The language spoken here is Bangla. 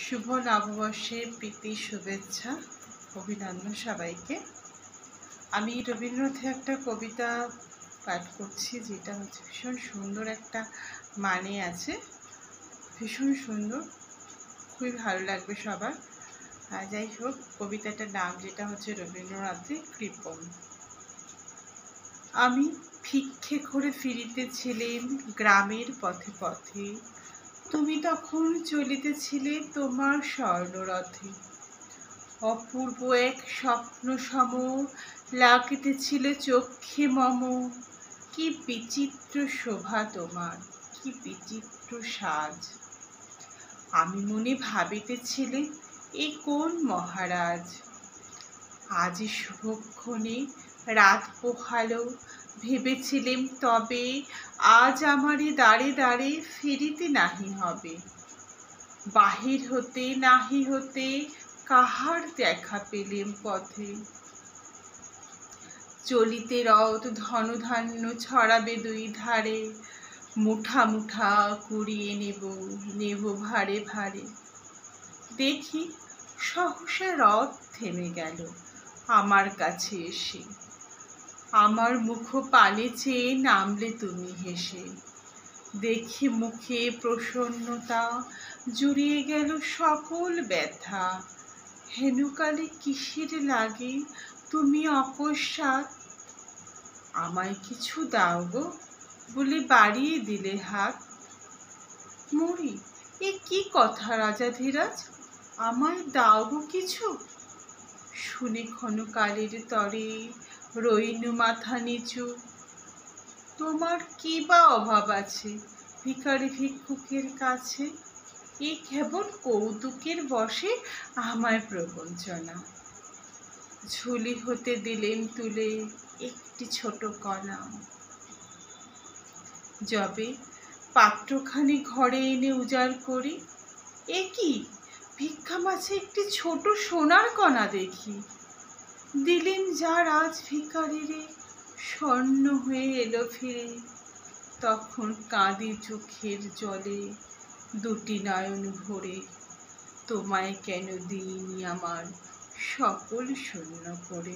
শুভ নববর্ষের প্রীতি শুভেচ্ছা অভিনন্দন সবাইকে। আমি রবীন্দ্রনাথের একটা কবিতা পাঠ করছি, যেটা হচ্ছে ভীষণ সুন্দর একটা মানে আছে, ভীষণ সুন্দর, খুবই ভালো লাগবে সবার। যাই হোক, কবিতাটার নাম যেটা হচ্ছে রবীন্দ্রনাথের কৃপণ। আমি ভিক্ষে করে ফিরিতেছিলেম গ্রামের পথে পথে, তুমি তখন চলিতেছিলে তোমার স্বর্ণরথে। অপূর্ব এক স্বপ্ন সম লাগিতেছিল চক্ষে মম, কি বিচিত্র শোভা তোমার, কি বিচিত্র সাজ। আমি মনে ভাবিতেছিলে এ কোন মহারাজ। আজি শুভক্ষণে রাত পোহালো, ভেবেছিলেম তবে আজ আমারে দাঁড়ে দাঁড়ে ফিরিতে নাহি হবে। বাহির হতে নাহি হতে কাহার দেখা পেলেম পথে। চলিতে রথ ধনধান্য ছড়াবে দুই ধারে, মুঠা মুঠা কুড়িয়ে নেব ভারে ভারে। দেখি সহসা রথ থেমে গেল আমার কাছে এসে, আমার মুখ পানে চেয়ে নামলে তুমি হেসে। দেখি মুখে প্রসন্নতা জুড়িয়ে গেল সকল ব্যথা। হেনকালে কিসের লাগে তুমি অকস্মাৎ, আমায় কিছু দাও গো বলে বাড়িয়ে দিলে হাত। মরি, এ কি কথা রাজাধিরাজ, আমায় দাও গো কিছু। শুনে ক্ষণকালের তরে রইনু মাথা নিচু। তোমার কি বা অভাব আছে ভিখারি ভিক্ষুকের কাছে, এ কেবল কৌতুকের বশে আমায় প্রবঞ্চনা। ঝুলি হতে দিলেন তুলে একটি ছোট কণা, যবে পাত্রখানি ঘরে এনে উজাড় করি, এ কি ভিক্ষা মাছে একটি ছোট সোনার কণা দেখি। দিলেন যার আজ ভিখারিরে, স্বর্ণ হয়ে এলো ফিরে। তখন কাঁদি চোখের জলে দুটি নয়ন ভরে, তোমায় কেন দিইনি আমার সকল শূন্য করে।